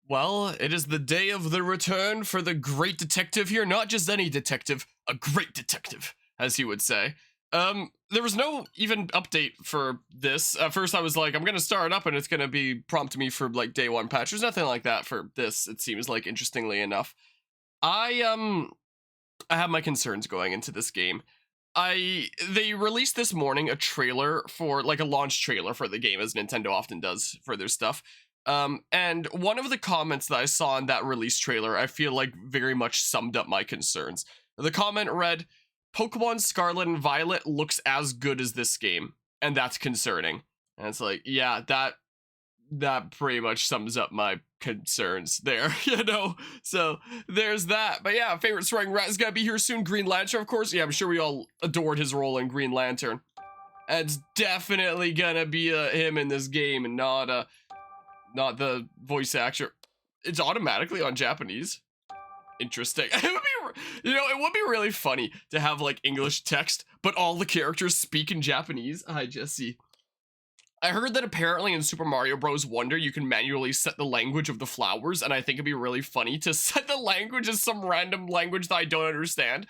Well, it is the day of the return for the great detective here. Not just any detective, a great detective, as he would say. There was no even update for this. At first I was like, I'm gonna start up and it's gonna be prompt me for like day one patch. There's nothing like that for this, it seems like, interestingly enough. I have my concerns going into this game. They released this morning a trailer for like a launch trailer for the game, as Nintendo often does for their stuff. And one of the comments that I saw in that release trailer, I feel like very much summed up my concerns. The comment read, Pokemon Scarlet and Violet looks as good as this game, and that's concerning. And it's like, yeah, that pretty much sums up my concerns there, you know? So there's that. But yeah, favorite Soaring Rat is gonna be here soon. Green Lantern, of course. Yeah, I'm sure we all adored his role in Green Lantern. And it's definitely gonna be him in this game and not the voice actor. It's automatically on Japanese. Interesting. It would be, it would be really funny to have like English text, but all the characters speak in Japanese. Hi, Jesse. I heard that apparently in Super Mario Bros. Wonder, you can manually set the language of the flowers, and I think it'd be really funny to set the language as some random language that I don't understand,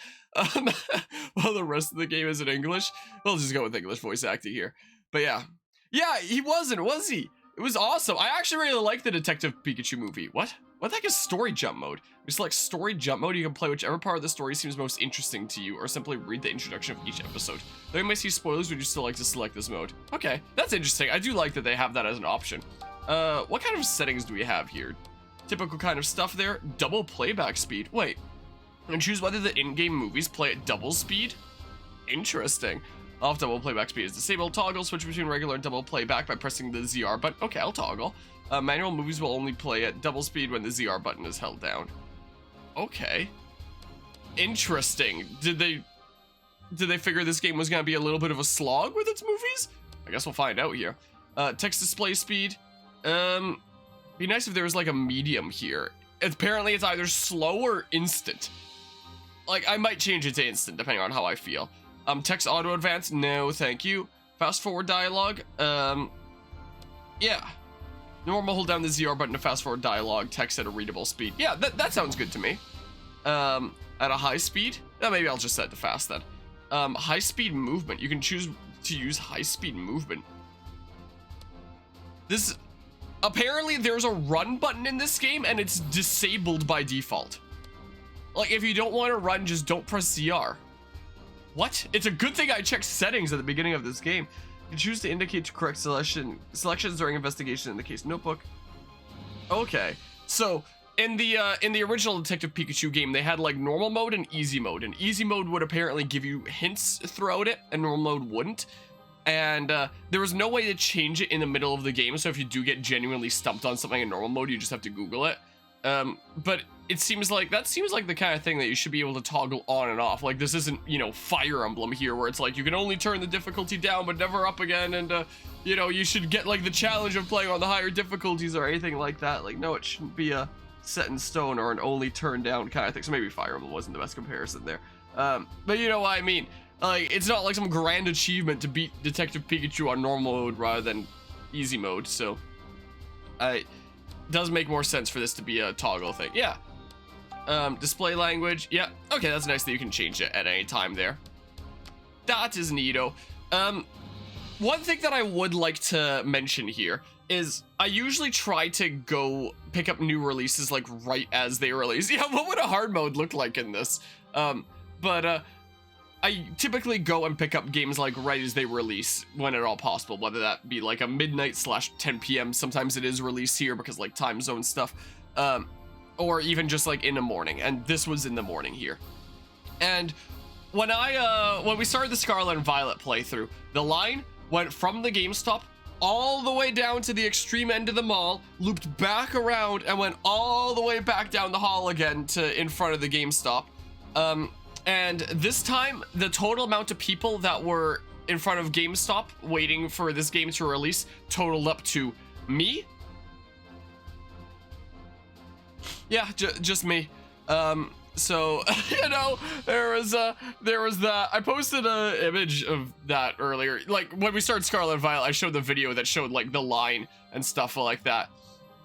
while the rest of the game is in English. We'll just go with English voice acting here. But yeah. Yeah, he wasn't, was he? It was awesome. I actually really like the Detective Pikachu movie. What the heck is story jump mode? You select story jump mode, you can play whichever part of the story seems most interesting to you, or simply read the introduction of each episode. Though you may see spoilers, would you still like to select this mode? Okay, that's interesting. I do like that they have that as an option. What kind of settings do we have here? Typical kind of stuff there. Double playback speed. Wait, and choose whether the in-game movies play at double speed? Interesting. Off double playback speed is disabled. Toggle switch between regular and double playback by pressing the ZR button. Okay, I'll toggle. Manual movies will only play at double speed when the ZR button is held down. Okay. Interesting. Did they figure this game was gonna be a little bit of a slog with its movies? I guess we'll find out here. Text display speed. Be nice if there was like a medium here. Apparently it's either slow or instant. Like, I might change it to instant depending on how I feel. Text auto advance, no thank you. Fast forward dialogue, yeah. Normal, hold down the ZR button to fast forward dialogue, text at a readable speed. Yeah, that sounds good to me. At a high speed, maybe I'll just set it to fast then. High speed movement, you can choose to use high speed movement. Apparently there's a run button in this game and it's disabled by default. Like, if you don't want to run, just don't press ZR. What? It's a good thing I checked settings at the beginning of this game. You can choose to indicate to correct selections during investigation in the case notebook. Okay, so in the original Detective Pikachu game, they had like normal mode and easy mode. And easy mode would apparently give you hints throughout it, and normal mode wouldn't. And there was no way to change it in the middle of the game. So if you do get genuinely stumped on something in normal mode, you just have to Google it. But it seems like the kind of thing that you should be able to toggle on and off. Like, this isn't, Fire Emblem here where it's like you can only turn the difficulty down but never up again, and you should get like the challenge of playing on the higher difficulties or anything like that. Like, no, it shouldn't be a set in stone or an only turn down kind of thing. So maybe Fire Emblem wasn't the best comparison there. But you know what I mean. Like, it's not like some grand achievement to beat Detective Pikachu on normal mode rather than easy mode. So does make more sense for this to be a toggle thing. Yeah. Display language. Yeah. Okay, that's nice that you can change it at any time there. That is neato. One thing that I would like to mention here is I usually try to go pick up new releases like right as they release. Yeah, what would a hard mode look like in this? But I typically go and pick up games like right as they release when at all possible, whether that be like a midnight/10 p.m. Sometimes it is released here because like time zone stuff, or even just like in the morning. And this was in the morning here. And when we started the Scarlet and Violet playthrough, the line went from the GameStop all the way down to the extreme end of the mall, looped back around, and went all the way back down the hall again to in front of the GameStop. And this time, the total amount of people that were in front of GameStop waiting for this game to release totaled up to me. Yeah, just me. So, there was that. I posted a image of that earlier. Like, when we started Scarlet and Violet, I showed the video that showed, like, the line and stuff like that.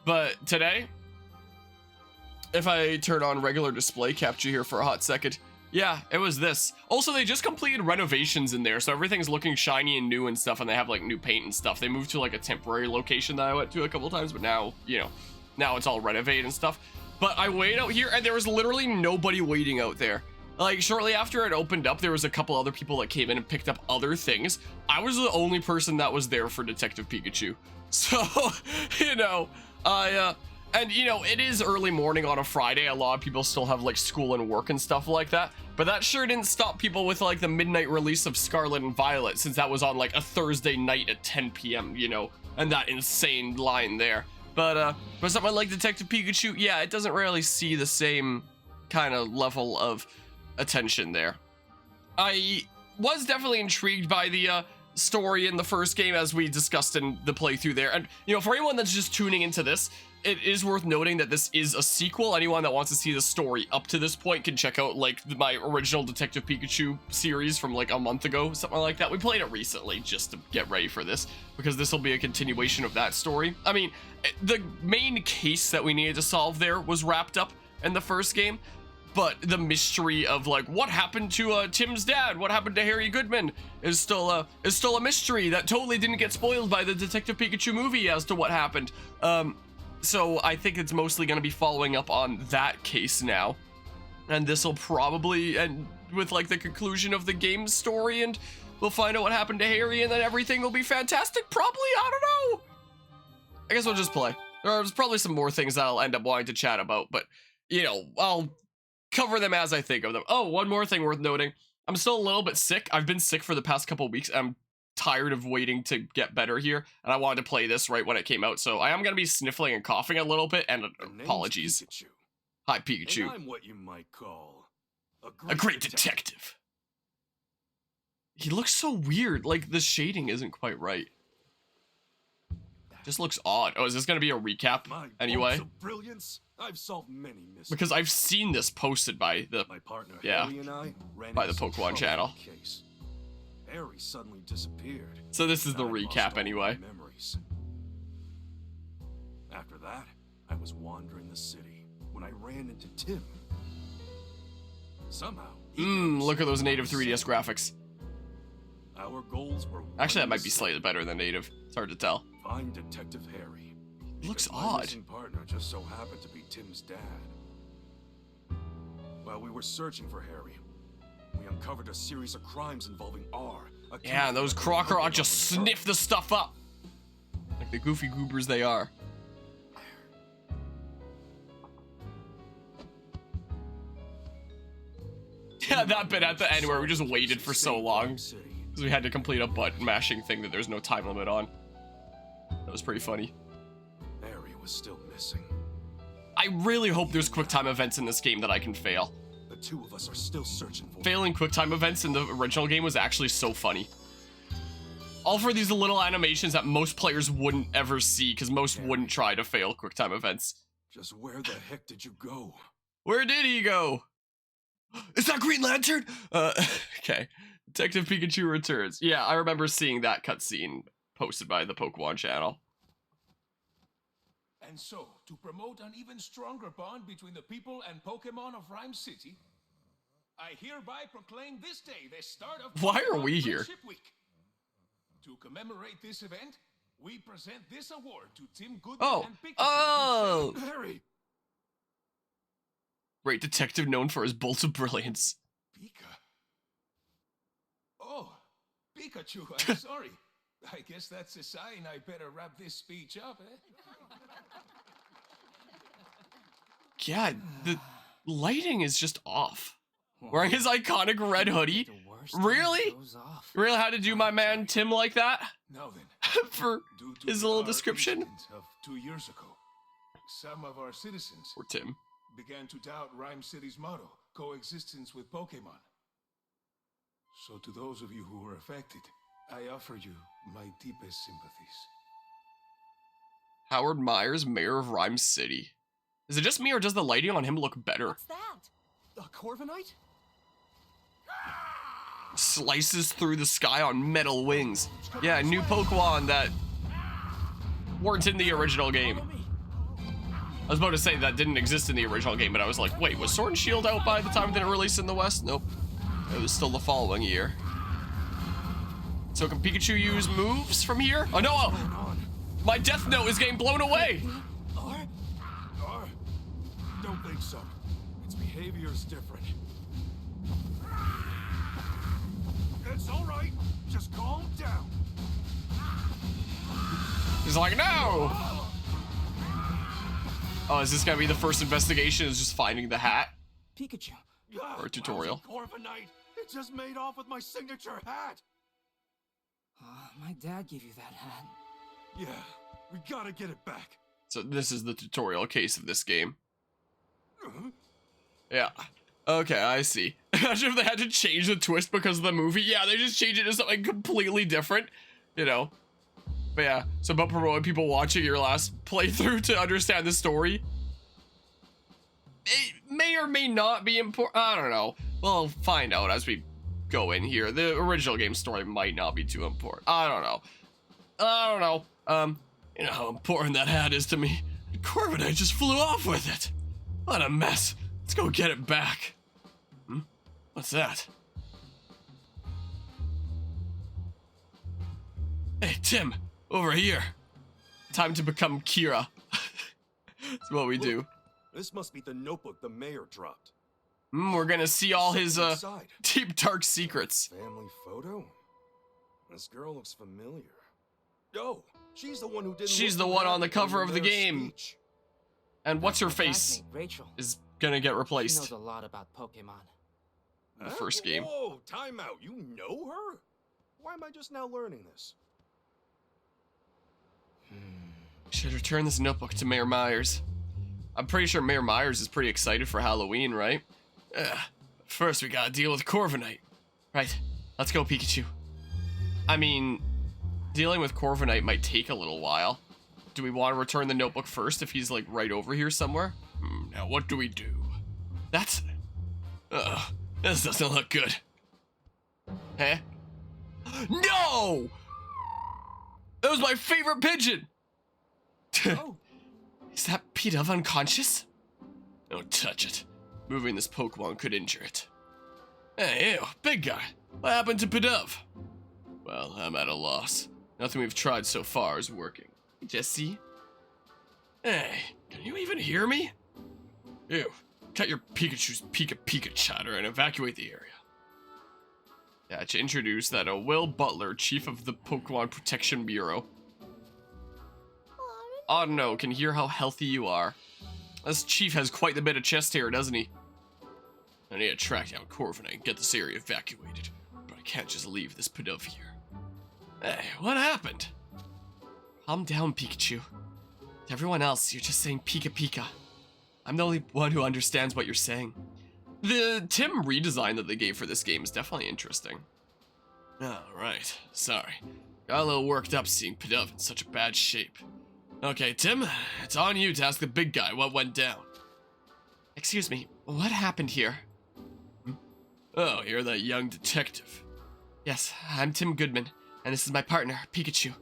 But today, if I turn on regular display capture here for a hot second, yeah, it was this. Also, they just completed renovations in there, so everything's looking shiny and new and stuff, and they have like new paint and stuff. They moved to like a temporary location that I went to a couple times, but now, you know, now it's all renovated and stuff. But I wait out here, and there was literally nobody waiting out there. Like, shortly after it opened up, there was a couple other people that came in and picked up other things. I was the only person that was there for Detective Pikachu. So, you know, and you know, it is early morning on a Friday. A lot of people still have like school and work and stuff like that. But that sure didn't stop people with like the midnight release of Scarlet and Violet, since that was on like a Thursday night at 10 p.m., you know, and that insane line there. But something like Detective Pikachu, yeah, it doesn't really see the same kind of level of attention there. I was definitely intrigued by the story in the first game, as we discussed in the playthrough there. And, you know, for anyone that's just tuning into this, it is worth noting that this is a sequel. Anyone that wants to see the story up to this point can check out like my original Detective Pikachu series from like a month ago, something like that. We played it recently just to get ready for this, because this will be a continuation of that story. I mean, the main case that we needed to solve there was wrapped up in the first game, but the mystery of like what happened to Tim's dad, what happened to Harry Goodman, is still a mystery that totally didn't get spoiled by the Detective Pikachu movie as to what happened. So I think it's mostly going to be following up on that case now, and this will probably end with like the conclusion of the game's story, and we'll find out what happened to Harry, and then everything will be fantastic. Probably, I don't know. I guess we'll just play. There's probably some more things that I'll end up wanting to chat about, but you know, I'll cover them as I think of them. Oh, one more thing worth noting. I'm still a little bit sick. I've been sick for the past couple of weeks. I'm tired of waiting to get better here, and I wanted to play this right when it came out, so I am going to be sniffling and coughing a little bit, and apologies. Pikachu. Hi, Pikachu. And I'm what you might call A great detective. He looks so weird, like the shading isn't quite right. Just looks odd. Oh, is this going to be a recap anyway? Of brilliance, I've solved many mysteries. Because I've seen this posted by the My partner yeah, Harry and I ran by the into some Pokémon trouble channel. in the case. Harry suddenly disappeared. So this is the and I lost recap all anyway. my memories. After that, I was wandering the city when I ran into Tim. Somehow. Look at those native 3DS graphics. Our goals were Actually, that might be slightly better than native. It's hard to tell. Find Detective Harry. It looks Because my odd. missing partner just so happened to be Tim's dad. While we were searching for Harry, we uncovered a series of crimes involving R. Yeah, and those Crocorots just sniff the stuff up. Like the goofy goobers they are. Yeah, that bit at the end where we just waited for so long. Because we had to complete a button mashing thing that there's no time limit on. That was pretty funny. Harry was still missing. I really hope there's QuickTime events in this game that I can fail. The two of us are still searching for him. Failing QuickTime events in the original game was actually so funny. All for these little animations that most players wouldn't ever see, because most wouldn't try to fail QuickTime events. Just where the heck did you go? Where did he go? Is that Green Lantern? Okay. Detective Pikachu returns. Yeah, I remember seeing that cutscene posted by the Pokémon channel. And so, to promote an even stronger bond between the people and Pokémon of Ryme City, I hereby proclaim this day the start of Why are Pokémon we here? Friendship Week. To commemorate this event, we present this award to Tim Goodman Oh. and Pikachu. Oh! Harry! Great detective known for his bolts of brilliance. Pika. Oh, Pikachu, I'm sorry. I guess that's a sign I better wrap this speech up, eh? Yeah, the lighting is just off. Wearing his iconic red hoodie? Really? Really had to do my man Tim like that? Now then, For due to his little our description? incident of 2 years ago, some of our citizens Or Tim. began to doubt Ryme City's motto, coexistence with Pokémon. So to those of you who were affected, I offer you my deepest sympathies. Howard Myers, mayor of Ryme City. Is it just me or does the lighting on him look better? What's that? A Corviknight? Slices through the sky on metal wings. Yeah, new Pokemon that weren't in the original game. was about to say that didn't exist in the original game, but I was like, wait, was Sword and Shield out by the time that it released in the West? Nope. It was still the following year. So can Pikachu use moves from here? Oh no! My Death Note is getting blown away! Don't think so. Its behavior's different. It's all right. Just calm down. He's like, no! Oh, is this gonna be the first investigation? Is just finding the hat? Pikachu. Or a tutorial. Corviknight. It just made off with my signature hat. My dad gave you that hat. Yeah, we gotta get it back. So this is the tutorial case of this game. Yeah. Okay, I see. Imagine if they had to change the twist because of the movie. Yeah, they just changed it to something completely different. You know. But yeah, so about promoting people watching your last playthrough to understand the story. It may or may not be important. I don't know. We'll find out as we go in here. The original game story might not be too important. I don't know. You know how important that hat is to me. Corviknight just flew off with it. What a mess. Let's go get it back. What's that? Hey, Tim, over here. Time to become Kira. That's what we do. This must be the notebook the mayor dropped. We're gonna see all his Inside. deep dark secrets. Family photo? This girl looks familiar. Oh, she's the one who didn't. She's look the one bad on the cover in of the mayor's game. speech. And what's her My face classmate, Rachel. is gonna get She replaced. knows a lot about Pokemon. The first game. Whoa, time out. You know her? Why am I just now learning this? Should return this notebook to Mayor Myers. I'm pretty sure Mayor Myers is pretty excited for Halloween, right? First we gotta deal with Corviknight. Right, let's go, Pikachu. I mean, dealing with Corviknight might take a little while. Do we want to return the notebook first if he's like right over here somewhere? Now what do we do? That's... this doesn't look good. Huh? No! That was my favorite pigeon! Oh, Is that Pidove unconscious? Don't touch it. Moving this Pokemon could injure it. Hey, ew, big guy. What happened to Pidove? Well, I'm at a loss. Nothing we've tried so far is working. Jesse? Hey, can you even hear me? Ew, cut your Pikachu's Pika chatter and evacuate the area. Yeah, to introduce that Will Butler, Chief of the Pokemon Protection Bureau. Oh no, can hear how healthy you are. This chief has quite the bit of chest hair, doesn't he? I need to track down Corviknight and get this area evacuated. But I can't just leave this Pidove here. Hey, what happened? Calm down, Pikachu. To everyone else, you're just saying Pika. I'm the only one who understands what you're saying. The Tim redesign that they gave for this game is definitely interesting. Oh, right. Sorry. Got a little worked up seeing Pidove in such a bad shape. Okay, Tim, it's on you to ask the big guy what went down. Excuse me, what happened here? Oh, you're that young detective. Yes, I'm Tim Goodman, and this is my partner, Pikachu.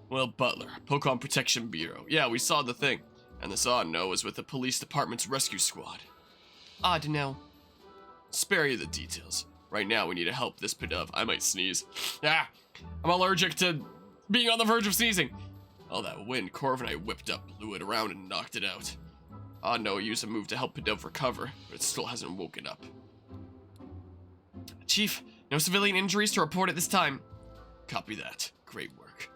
Well, Butler, Pokemon Protection Bureau. Yeah, we saw the thing. And this odd no was with the police department's rescue squad. Odd no. Spare you the details. Right now, we need to help this Pidove. I might sneeze. I'm allergic to being on the verge of sneezing. All that wind Corviknight whipped up blew it around and knocked it out. Odd no used a move to help Pidove recover, but it still hasn't woken up. Chief, no civilian injuries to report at this time. Copy that. Great work.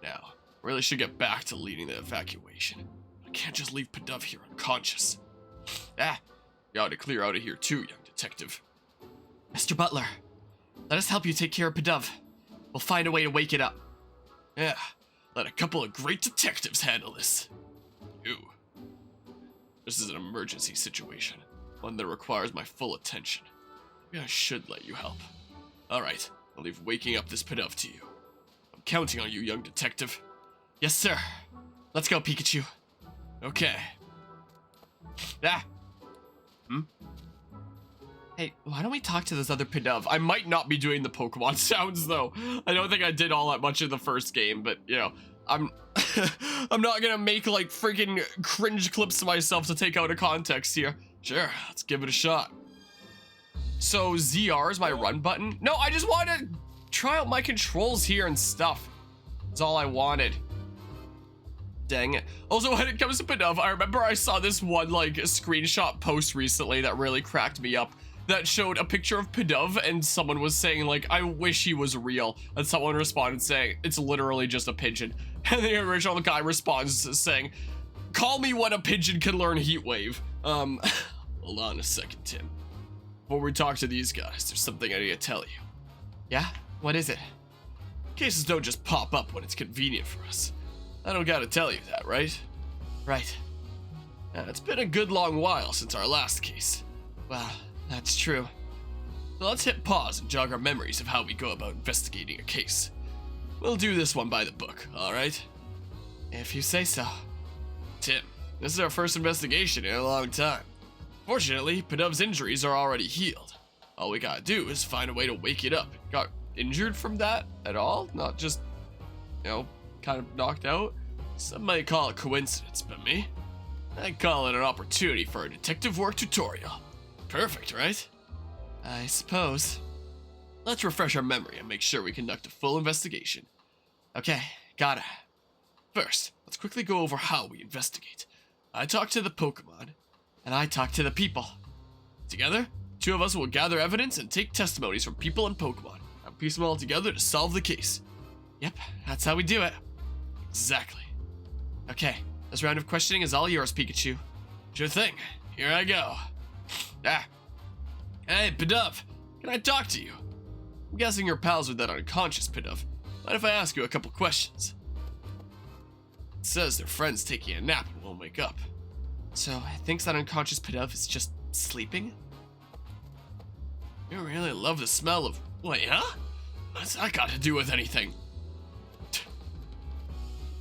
Now, really should get back to leading the evacuation. I can't just leave Pidove here unconscious. You ought to clear out of here too, young detective. Mr. Butler, let us help you take care of Pidove. We'll find a way to wake it up. Yeah, let a couple of great detectives handle this. Ew. This is an emergency situation, one that requires my full attention. Maybe I should let you help. Alright, I'll leave waking up this Pidove to you. I'm counting on you, young detective. Yes, sir. Let's go, Pikachu. Okay. Hey, why don't we talk to this other Pidove? I might not be doing the Pokemon sounds, though. I don't think I did all that much in the first game, but, you know, I'm... I'm not gonna make like freaking cringe clips to myself to take out of context here. Sure, let's give it a shot. So ZR is my run button? No, I just want to try out my controls here and stuff. That's all I wanted. Dang it. Also, when it comes to Pidove, I remember I saw this one like screenshot post recently that really cracked me up. That showed a picture of Pidove and someone was saying like, I wish he was real. And someone responded saying, it's literally just a pigeon. And the original guy responds saying, call me when a pigeon can learn Heat Wave. Hold on a second, Tim. Before we talk to these guys, there's something I need to tell you. Yeah? What is it? Cases don't just pop up when it's convenient for us. I don't gotta tell you that, right? Right. It's been a good long while since our last case. Well, that's true. So let's hit pause and jog our memories of how we go about investigating a case. We'll do this one by the book, alright? If you say so. Tim, this is our first investigation in a long time. Fortunately, Pidove's injuries are already healed. All we gotta do is find a way to wake it up. Got injured from that at all? Not just, you know, kind of knocked out? Some might call it coincidence, but me? I call it an opportunity for a detective work tutorial. Perfect, right? I suppose. Let's refresh our memory and make sure we conduct a full investigation. Okay, got it. First, let's quickly go over how we investigate. I talk to the Pokémon, and I talk to the people. Together, two of us will gather evidence and take testimonies from people and Pokémon, and piece them all together to solve the case. Yep, that's how we do it. Exactly. Okay, this round of questioning is all yours, Pikachu. Sure thing. Here I go. Hey, Pidove, can I talk to you? I'm guessing you're pals with that unconscious Pidove. Mind if I ask you a couple questions? It says their friend's taking a nap and won't wake up. So, thinks that unconscious Pidove is just sleeping? You really love the smell of... Wait, huh? What's that got to do with anything?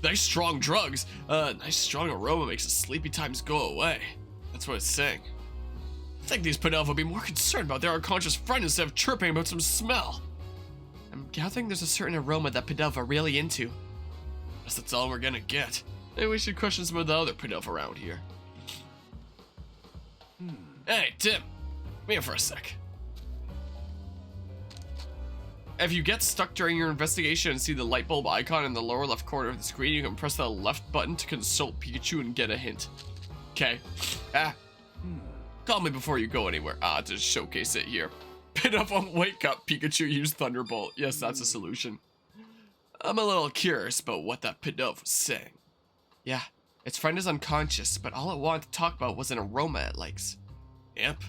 Nice strong drugs. Nice strong aroma makes the sleepy times go away. That's what it's saying. I think these Pidove would be more concerned about their unconscious friend instead of chirping about some smell. I'm gathering there's a certain aroma that Pidove are really into. Guess that's all we're gonna get. Maybe we should question some of the other Pidove around here. Hey, Tim. Come here for a sec. If you get stuck during your investigation and see the light bulb icon in the lower left corner of the screen, you can press the left button to consult Pikachu and get a hint. Okay. Call me before you go anywhere. To showcase it here. Pidove won't wake up, Pikachu use Thunderbolt. Yes, that's a solution. I'm a little curious about what that Pidove was saying. Yeah, its friend is unconscious, but all it wanted to talk about was an aroma it likes. Yep.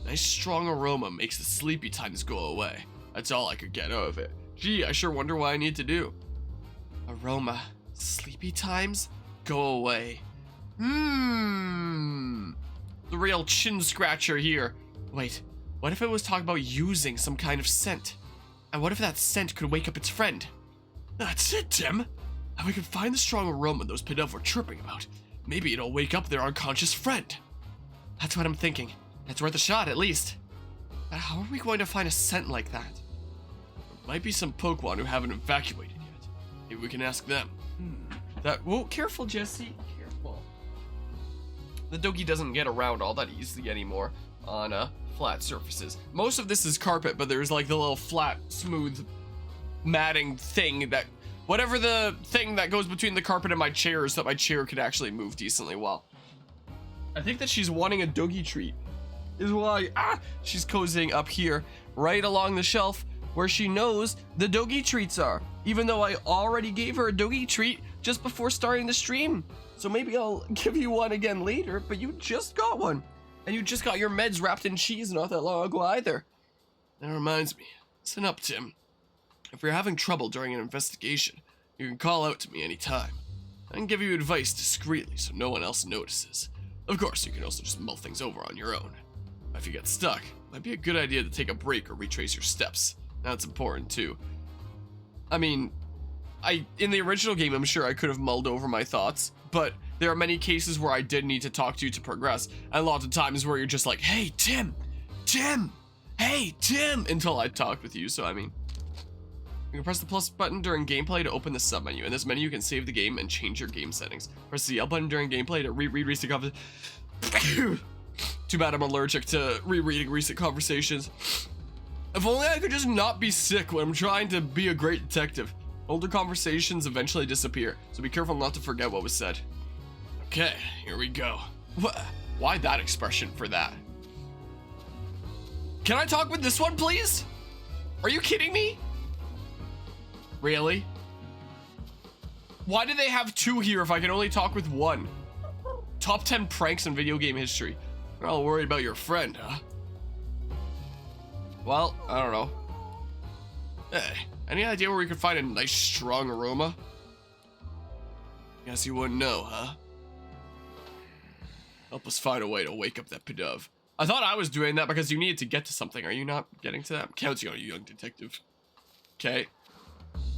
Nice strong aroma makes the sleepy times go away. That's all I could get out of it. Gee, I sure wonder what I need to do. Aroma. Sleepy times? Go away. The real chin scratcher here. Wait, what if it was talking about using some kind of scent? And what if that scent could wake up its friend? That's it, Tim. And we could find the strong aroma those Pidove were chirping about. Maybe it'll wake up their unconscious friend. That's what I'm thinking. It's worth a shot, at least. But how are we going to find a scent like that? There might be some Pokemon who haven't evacuated yet. Maybe we can ask them. Whoa, careful, Jesse. Careful. The Dogi doesn't get around all that easily anymore on flat surfaces. Most of this is carpet, but there's like the little flat, smooth matting thing that... Whatever the thing that goes between the carpet and my chair is so that my chair could actually move decently well. I think that she's wanting a Dogi treat. Is why she's cozying up here right along the shelf where she knows the Dogi treats are, even though I already gave her a Dogi treat just before starting the stream. So maybe I'll give you one again later, but you just got one, and you just got your meds wrapped in cheese not that long ago either. That reminds me, listen up, Tim. If you're having trouble during an investigation, you can call out to me anytime. I can give you advice discreetly so no one else notices. Of course, you can also just mull things over on your own. If you get stuck, it might be a good idea to take a break or retrace your steps. That's important too. I mean, in the original game, I'm sure I could have mulled over my thoughts, but there are many cases where I did need to talk to you to progress, and lots of times where you're just like, hey, Tim, hey, Tim, until I talked with you, so I mean, You can press the plus button during gameplay to open the submenu. In this menu, you can save the game and change your game settings. Press the L button during gameplay to reread recent conversations. Too bad I'm allergic to rereading recent conversations. If only I could just not be sick when I'm trying to be a great detective. Older conversations eventually disappear, so be careful not to forget what was said. Okay, here we go. Why that expression for that? Can I talk with this one, please? Are you kidding me? Really? Why do they have two here if I can only talk with one? Top 10 pranks in video game history. You're all worried about your friend, huh? Well, I don't know. Hey, any idea where we could find a nice strong aroma? Guess you wouldn't know, huh? Help us find a way to wake up that Pidove. I thought I was doing that because you needed to get to something. Are you not getting to that? I'm counting on you, young detective. Okay.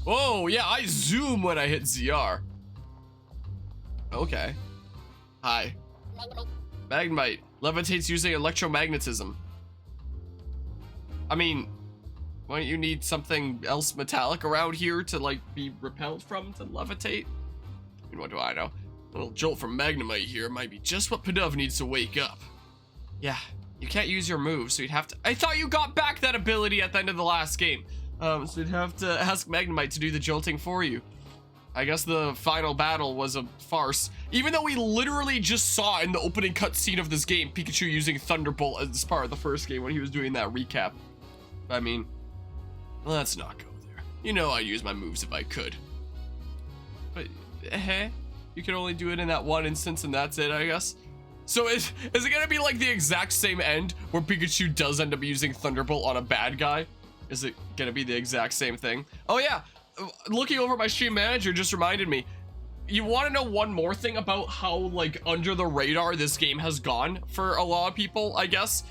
Oh, yeah, I zoom when I hit ZR. Okay. Hi. Magnemite. Levitates using electromagnetism. I mean, why don't you need something else metallic around here to, like, be repelled from to levitate? I mean, what do I know? A little jolt from Magnemite here might be just what Pidove needs to wake up. Yeah, you can't use your moves, so you'd have to... I thought you got back that ability at the end of the last game. So you'd have to ask Magnemite to do the jolting for you. I guess the final battle was a farce. Even though we literally just saw in the opening cutscene of this game, Pikachu using Thunderbolt as part of the first game when he was doing that recap. I mean, let's not go there. You know I'd use my moves if I could. But, you can only do it in that one instance and that's it, I guess. So is it gonna be like the exact same end where Pikachu does end up using Thunderbolt on a bad guy? Is it gonna be the exact same thing? Oh yeah, looking over my stream manager just reminded me. You want to know one more thing about how like under the radar this game has gone for a lot of people, I guess?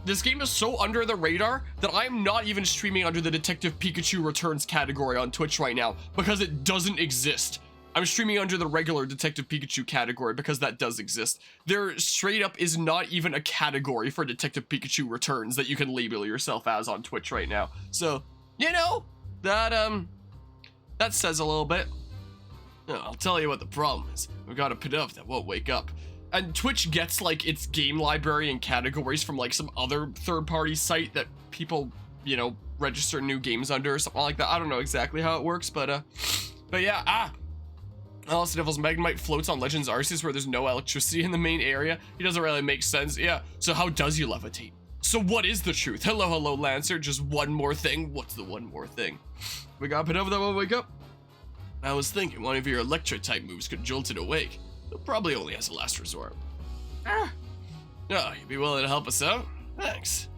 This game is so under the radar that I'm not even streaming under the Detective Pikachu Returns category on Twitch right now because it doesn't exist. I'm streaming under the regular Detective Pikachu category because that does exist. There straight up is not even a category for Detective Pikachu Returns that you can label yourself as on Twitch right now. So, you know, that says a little bit. I'll tell you what the problem is. We've got a Pidove that won't wake up. And Twitch gets like its game library and categories from like some other third-party site that people, you know, register new games under or something like that. I don't know exactly how it works, but yeah, Alice Devils Magnemite floats on Legends Arceus where there's no electricity in the main area. He doesn't really make sense. Yeah, so how does he levitate? So what is the truth? Hello, Lancer. Just one more thing. What's the one more thing? We got Pidove that won't wake up. I was thinking one of your Electro-type moves could jolt it awake. Probably only as a last resort. Oh, you'd be willing to help us out? Thanks.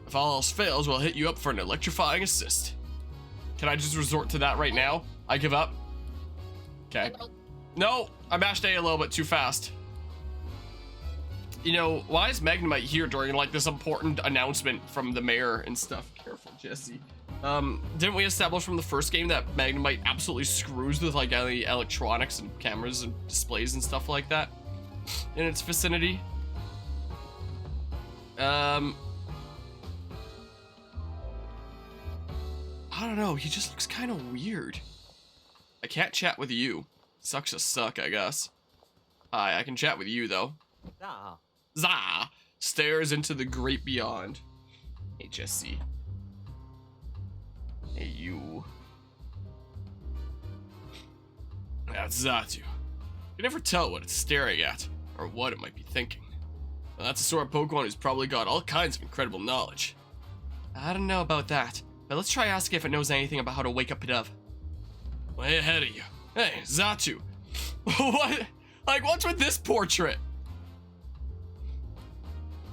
If all else fails, we'll hit you up for an electrifying assist. Can I just resort to that right now? I give up. Okay. No, I mashed A little bit too fast. You know, why is Magnemite here during like this important announcement from the mayor and stuff? Careful, Jesse. Didn't we establish from the first game that Magnemite absolutely screws with like any electronics and cameras and displays and stuff like that in its vicinity? I don't know, he just looks kind of weird. I can't chat with you. Sucks to suck, I guess. Hi, I can chat with you though. Zah! Stares into the great beyond. Hey, Jesse. Hey, you. That's Zatu. You can never tell what it's staring at, or what it might be thinking. Well, that's a sort of Pokemon who's probably got all kinds of incredible knowledge. I don't know about that, but let's try asking if it knows anything about how to wake up Pidove. Way ahead of you. Hey, Zatu. What? Like, what's with this portrait?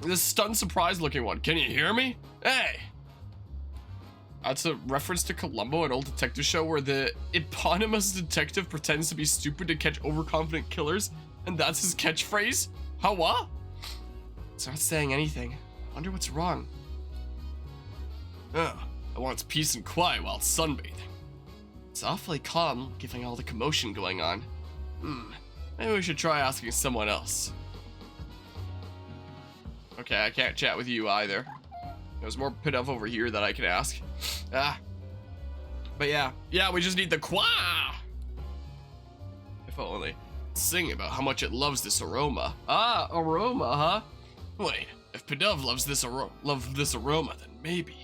This stunned, surprised looking one. Can you hear me? Hey! That's a reference to Columbo, an old detective show where the eponymous detective pretends to be stupid to catch overconfident killers, and that's his catchphrase? How what? It's not saying anything. Wonder what's wrong. Oh, it wants peace and quiet while it's sunbathing. It's awfully calm, given all the commotion going on. Maybe we should try asking someone else. Okay, I can't chat with you either. There's more Pidove over here that I can ask. But yeah, we just need the qua. If only. Sing about how much it loves this aroma. Ah, aroma, huh? Wait, if Pidove loves this aroma, then maybe.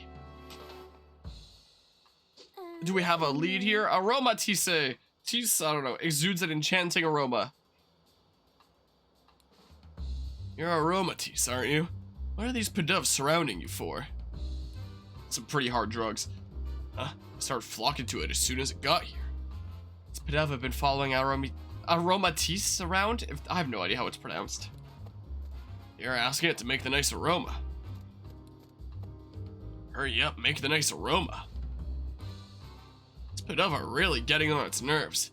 Do we have a lead here? Aroma Tise. Tise, I don't know, exudes an enchanting aroma. You're Aroma Tise, aren't you? What are these Pidoves surrounding you for? Some pretty hard drugs. Huh? I started flocking to it as soon as it got here. Has Pidove been following Aroma Tise around? I have no idea how it's pronounced. You're asking it to make the nice aroma. Hurry up, make the nice aroma. These Pidove are really getting on its nerves.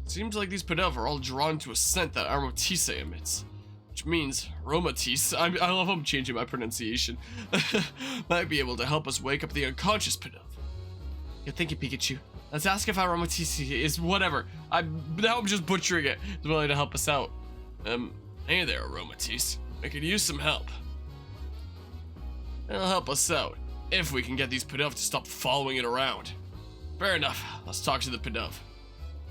Seems like these Pidove are all drawn to a scent that Aroma Tise emits. Which means Aroma Tise, I love I'm changing my pronunciation, might be able to help us wake up the unconscious Pidove. Yeah, thank you, Pikachu. Let's ask if Aroma Tise is whatever. Now I'm just butchering it. It's willing to help us out. Hey there, Aroma Tise. I could use some help. It'll help us out, if we can get these Pidove to stop following it around. Fair enough, let's talk to the Pidove.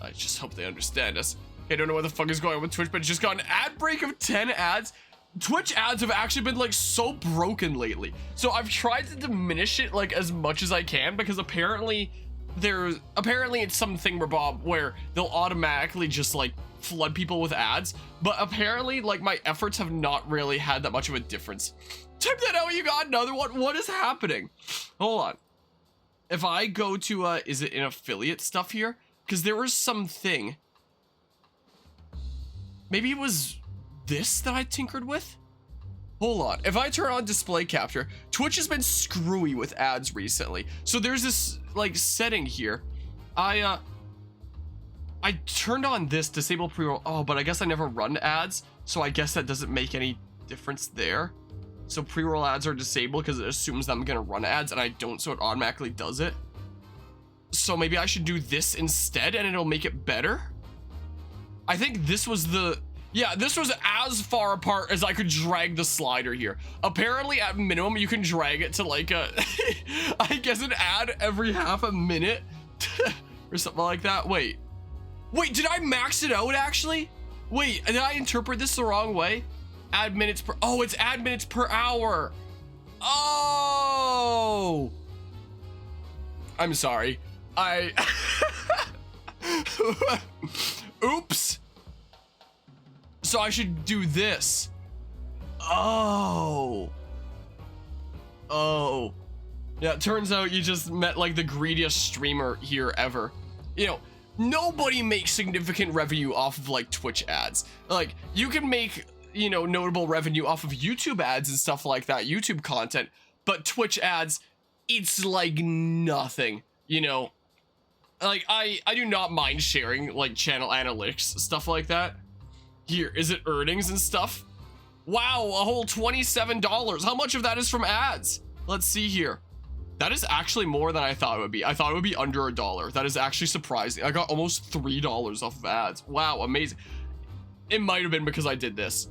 I just hope they understand us. I don't know what the fuck is going on with Twitch, but it just got an ad break of 10 ads. Twitch ads have actually been like so broken lately. So I've tried to diminish it like as much as I can because apparently it's something where they'll automatically just like flood people with ads, but apparently like my efforts have not really had that much of a difference. Type that out, you got another one. What is happening? Hold on. If I go to is it in affiliate stuff here? Because there was something. Maybe it was this that I tinkered with? Hold on. If I turn on display capture, Twitch has been screwy with ads recently. So there's this like setting here. I turned on this disable pre-roll. Oh, but I guess I never run ads. So I guess that doesn't make any difference there. So pre-roll ads are disabled because it assumes that I'm going to run ads and I don't. So it automatically does it. So maybe I should do this instead and it'll make it better. I think this was this was as far apart as I could drag the slider here. Apparently at minimum you can drag it to like a I guess an ad every half a minute or something like that. Wait, did I max it out actually? Wait, did I interpret this the wrong way? Ad minutes per, oh, it's ad minutes per hour. Oh, I'm sorry. Oops. So I should do this. Oh. Yeah, it turns out you just met like the greediest streamer here ever. You know, nobody makes significant revenue off of like Twitch ads. Like you can make, you know, notable revenue off of YouTube ads and stuff like that, YouTube content, but Twitch ads, it's like nothing, you know. Like I do not mind sharing like channel analytics, stuff like that. Here, is it earnings and stuff? Wow, a whole $27. How much of that is from ads? Let's see here. That is actually more than I thought it would be. I thought it would be under $1. That is actually surprising. I got almost $3 off of ads. Wow, amazing. It might have been because I did this.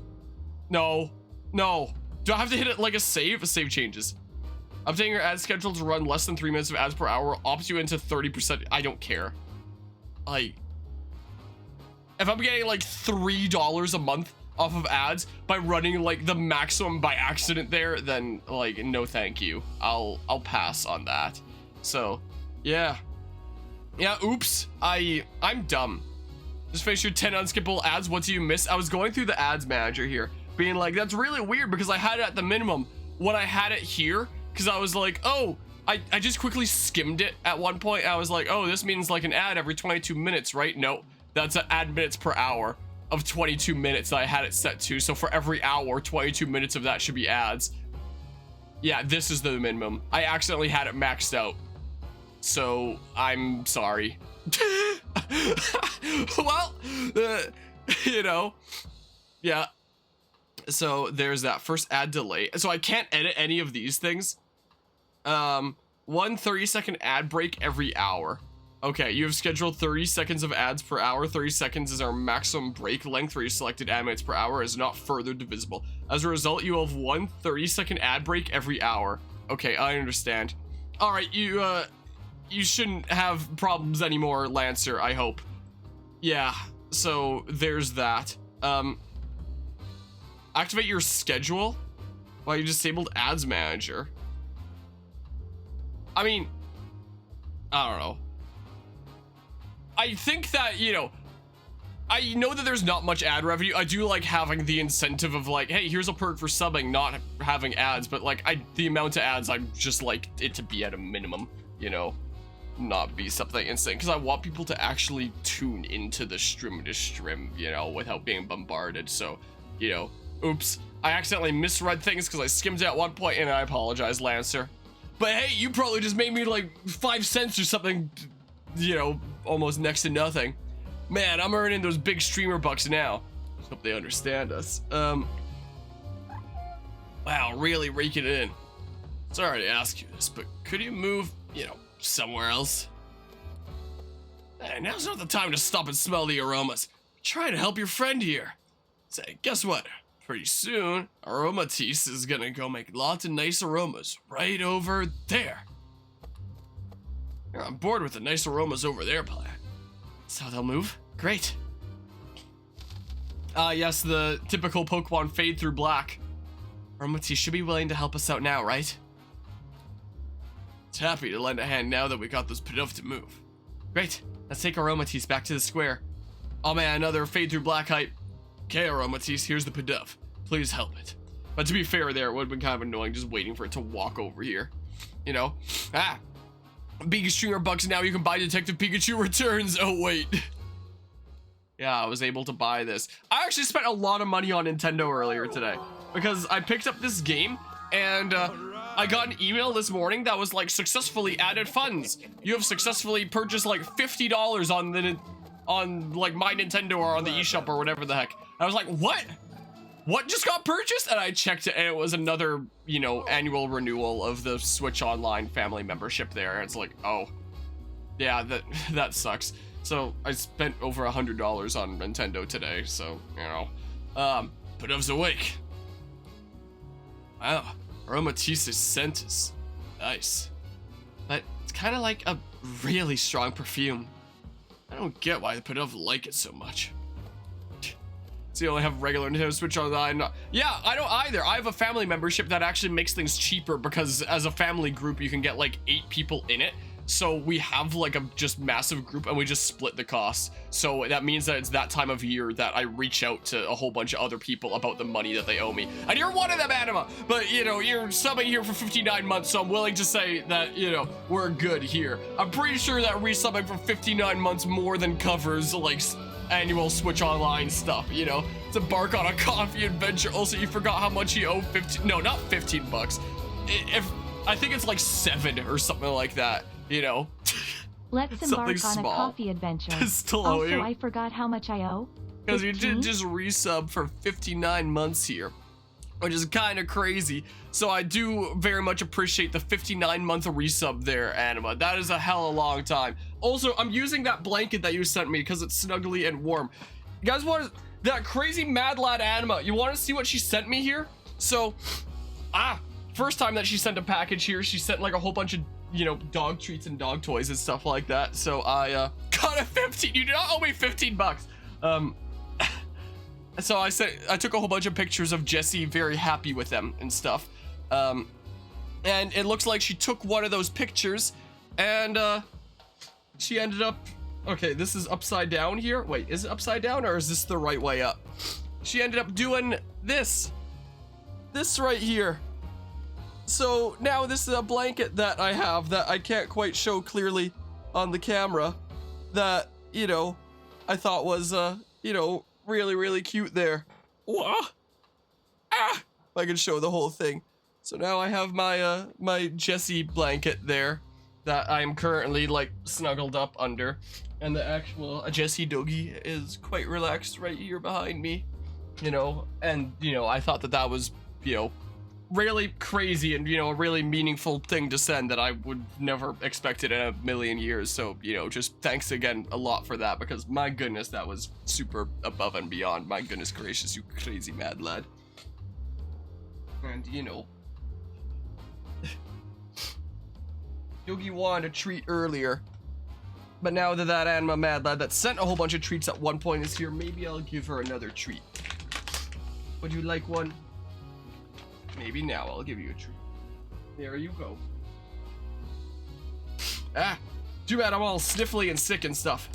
No. Do I have to hit it like a save? A save changes. Updating your ad schedule to run less than 3 minutes of ads per hour opts you into 30%. I don't care. Like, if I'm getting like $3 a month off of ads by running like the maximum by accident there, then like no thank you. I'll pass on that. So yeah, oops, I'm dumb. Just finish your 10 unskippable ads. What do you miss? I was going through the ads manager here being like, that's really weird because I had it at the minimum when I had it here, because I was like, oh, I just quickly skimmed it at one point. I was like, oh, this means like an ad every 22 minutes, right? No, that's an ad minutes per hour of 22 minutes that I had it set to. So for every hour, 22 minutes of that should be ads. Yeah, this is the minimum. I accidentally had it maxed out. So I'm sorry. Well, you know, yeah. So there's that first ad delay. So I can't edit any of these things. 1 30-second ad break every hour. Okay, you have scheduled 30 seconds of ads per hour. 30 seconds is our maximum break length for your selected ad minutes per hour is not further divisible. As a result, you have 1 30-second ad break every hour. Okay, I understand. All right, you shouldn't have problems anymore, Lancer, I hope. Yeah, so there's that. Activate your schedule while you disabled ads manager. I mean, I don't know. I think that, you know, I know that there's not much ad revenue. I do like having the incentive of like, hey, here's a perk for subbing, not having ads, but like the amount of ads, I just like it to be at a minimum, you know, not be something insane, because I want people to actually tune into the stream to stream, you know, without being bombarded. So, you know, oops, I accidentally misread things because I skimmed it at one point, and I apologize, Lancer. But hey, you probably just made me like 5 cents or something, you know, almost next to nothing. Man, I'm earning those big streamer bucks now. Hope they understand us. Wow, really raking it in. Sorry to ask you this, but could you move, you know, somewhere else? Hey, now's not the time to stop and smell the aromas. Try to help your friend here. Say, guess what? Pretty soon, Aromatisse is gonna go make lots of nice aromas right over there. You're on board with the nice aromas over there plan. So they'll move? Great. Yes, the typical Pokemon fade through black. Aromatisse should be willing to help us out now, right? It's happy to lend a hand now that we got those Pidove to move. Great, let's take Aromatisse back to the square. Oh man, another fade through black hype. Okay, Aromatisse, here's the Pidove. Please help it. But to be fair there, it would have been kind of annoying just waiting for it to walk over here. You know? Big streamer bucks, now you can buy Detective Pikachu Returns. Oh, wait. Yeah, I was able to buy this. I actually spent a lot of money on Nintendo earlier today because I picked up this game and I got an email this morning that was like, successfully added funds. You have successfully purchased like $50 on like my Nintendo or on the eShop or whatever the heck. I was like, what? What just got purchased? And I checked it and it was another, you know, annual renewal of the Switch Online family membership there. And it's like, oh, yeah, that sucks. So I spent over $100 on Nintendo today. So, you know, Pidove's awake. Wow, Aromatisse's scent is nice. But it's kind of like a really strong perfume. I don't get why the Pidove like it so much. So you only have regular Nintendo Switch Online. Yeah, I don't either. I have a family membership that actually makes things cheaper because as a family group, you can get like 8 people in it. So we have like a just massive group and we just split the costs. So that means that it's that time of year that I reach out to a whole bunch of other people about the money that they owe me. And you're one of them, Anima. But you know, you're subbing here for 59 months. So I'm willing to say that, you know, we're good here. I'm pretty sure that resubbing for 59 months more than covers like annual Switch Online stuff, you know, to embark on a coffee adventure. Also, you forgot how much you owe. 15, no, not 15 bucks. If I think it's like 7 or something like that, you know. Let's embark on a coffee adventure. Still owe you. Also, I forgot how much I owe. Because you did just resub for 59 months here, which is kind of crazy. So I do very much appreciate the 59-month resub there, Anima. That is a hella long time. Also, I'm using that blanket that you sent me because it's snuggly and warm. You guys want that crazy mad lad Anima? You want to see what she sent me here? So, first time that she sent a package here, she sent like a whole bunch of, you know, dog treats and dog toys and stuff like that. So I got a 15. You do not owe me 15 bucks. So I took a whole bunch of pictures of Jessie, very happy with them and stuff. And it looks like she took one of those pictures and she ended up, okay, this is upside down here. Wait, is it upside down or is this the right way up? She ended up doing this right here. So now this is a blanket that I have that I can't quite show clearly on the camera that, you know, I thought was, you know, really, really cute there. Wah! I can show the whole thing. So now I have my, my Jessie blanket there that I'm currently like snuggled up under. And the actual Jessie doggy is quite relaxed right here behind me, you know, and, you know, I thought that that was, you know, really crazy and, you know, a really meaningful thing to send that I would never expect it in a million years. So, you know, just thanks again a lot for that, because my goodness, that was super above and beyond. My goodness gracious, you crazy mad lad. And, you know, Yogi wanted a treat earlier. But now that that Anma Mad Lad that sent a whole bunch of treats at one point is here, maybe I'll give her another treat. Would you like one? Maybe now I'll give you a treat. There you go. Ah, too bad I'm all sniffly and sick and stuff.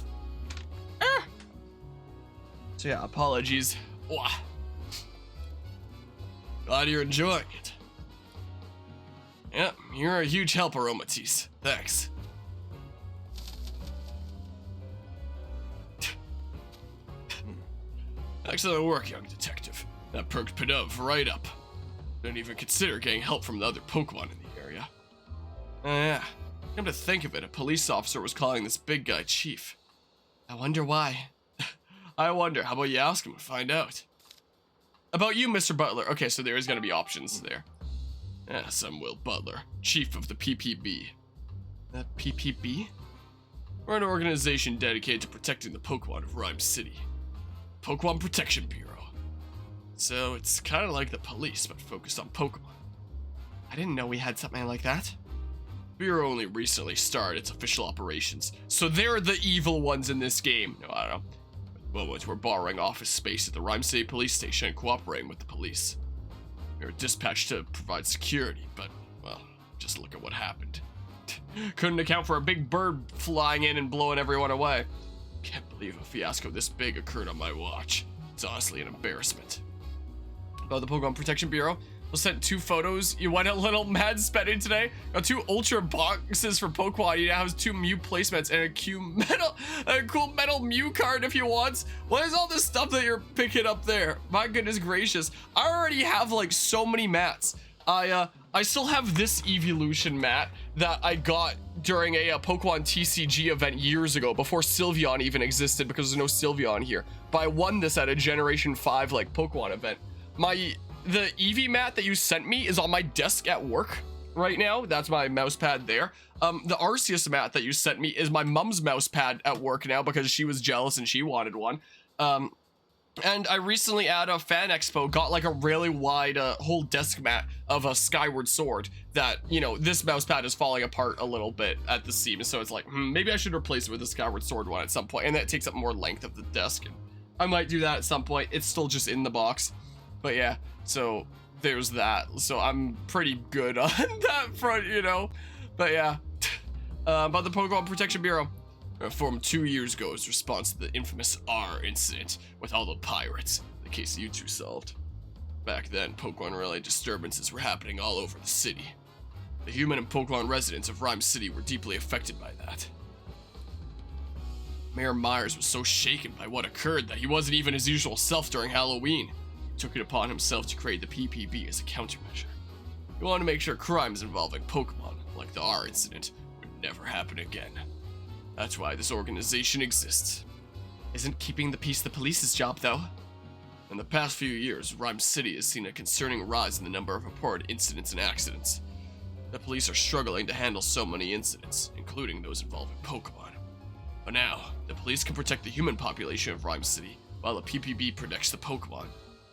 Ah. So yeah, apologies. Wah. Glad you're enjoying it. Yep, you're a huge help, Aromatisse. Thanks. Excellent work, young detective. That perked Pidove right up. Didn't even consider getting help from the other Pokemon in the area. Yeah, come to think of it, a police officer was calling this big guy Chief. I wonder why. I wonder, how about you ask him and find out? About you, Mr. Butler. Okay, so there is going to be options there. Samuel Butler, Chief of the PPB. That PPB? We're an organization dedicated to protecting the Pokemon of Ryme City. Pokemon Protection Bureau. So it's kind of like the police, but focused on Pokemon. I didn't know we had something like that. Bureau only recently started its official operations, so they're the evil ones in this game. No, I don't know. At the moment, we're borrowing office space at the Ryme City police station and cooperating with the police. We were dispatched to provide security, but, well, just look at what happened. Couldn't account for a big bird flying in and blowing everyone away. Can't believe a fiasco this big occurred on my watch. It's honestly an embarrassment. About the Pokemon Protection Bureau, we'll send 2 photos. You went a little mad spending today. Got 2 Ultra boxes for Pokemon. You now have 2 Mew placements and a cool metal Mew card if you want. What is all this stuff that you're picking up there? My goodness gracious. I already have like so many mats. I still have this evolution mat that I got during a Pokemon TCG event years ago, before Sylveon even existed, because there's no Sylveon here. But I won this at a Generation 5 like Pokemon event. The Eevee mat that you sent me is on my desk at work right now. That's my mouse pad there. The Arceus mat that you sent me is my mom's mouse pad at work now because she was jealous and she wanted one. And I recently at a fan expo got like a really wide whole desk mat of a Skyward Sword that, you know, this mouse pad is falling apart a little bit at the seams. So it's like, maybe I should replace it with a Skyward Sword one at some point. And that takes up more length of the desk. And I might do that at some point. It's still just in the box. But yeah, so there's that. So I'm pretty good on that front, you know. But yeah, about the Pokemon Protection Bureau. Formed 2 years ago as response to the infamous R incident with all the pirates, the case you 2 solved. Back then, Pokemon-related disturbances were happening all over the city. The human and Pokemon residents of Ryme City were deeply affected by that. Mayor Myers was so shaken by what occurred that he wasn't even his usual self during Halloween. He took it upon himself to create the PPB as a countermeasure. He wanted to make sure crimes involving Pokemon, like the R incident, would never happen again. That's why this organization exists. Isn't keeping the peace the police's job, though? In the past few years, Ryme City has seen a concerning rise in the number of reported incidents and accidents. The police are struggling to handle so many incidents, including those involving Pokemon. But now, the police can protect the human population of Ryme City, while the PPB protects the Pokemon.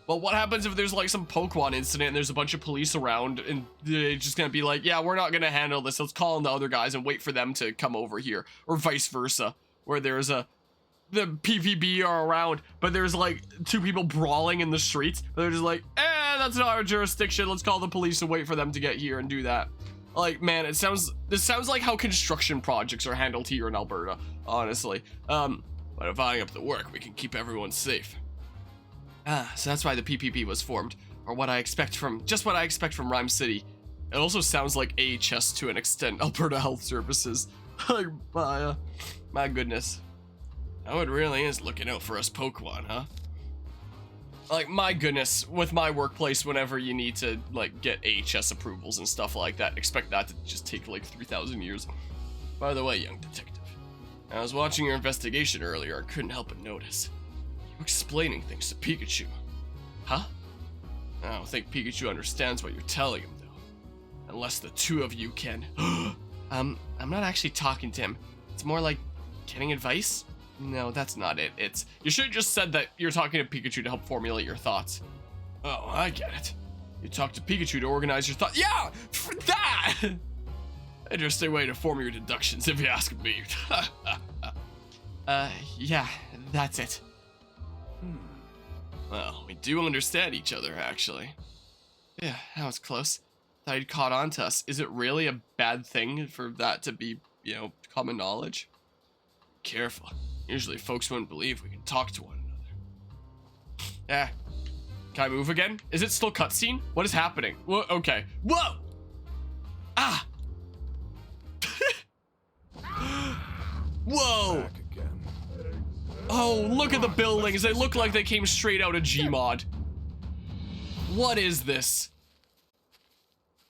Well, what happens if there's like some Pokemon incident and there's a bunch of police around and they're just gonna be like, yeah, we're not gonna handle this. Let's call in the other guys and wait for them to come over here, or vice versa, where there's the PPB are around, but there's like 2 people brawling in the streets. They're just like, that's not our jurisdiction. Let's call the police and wait for them to get here and do that. Like, man, this sounds like how construction projects are handled here in Alberta, honestly. By dividing up the work, we can keep everyone safe. So that's why the PPP was formed, or what I expect from Ryme City. It also sounds like AHS to an extent, Alberta Health Services. Like, my goodness. How it really is looking out for us Pokemon, huh? Like, my goodness, with my workplace, whenever you need to, like, get AHS approvals and stuff like that, expect that to just take, like, 3,000 years. By the way, young detective, I was watching your investigation earlier and couldn't help but notice. Explaining things to Pikachu. Huh? I don't think Pikachu understands what you're telling him, though. Unless the 2 of you can. I'm not actually talking to him. It's more like getting advice? No, that's not it. You should have just said that you're talking to Pikachu to help formulate your thoughts. Oh, I get it. You talk to Pikachu to organize your thoughts. Yeah! For that! Interesting way to form your deductions, if you ask me. Yeah, that's it. Well, we do understand each other, actually. Yeah, that was close. Thought he'd caught on to us. Is it really a bad thing for that to be, you know, common knowledge? Careful. Usually folks wouldn't believe we can talk to one another. Yeah. Can I move again? Is it still cutscene? What is happening? Whoa, okay. Whoa! Ah! Whoa! Back again. Oh, look at the buildings. They look like they came straight out of Gmod. What is this?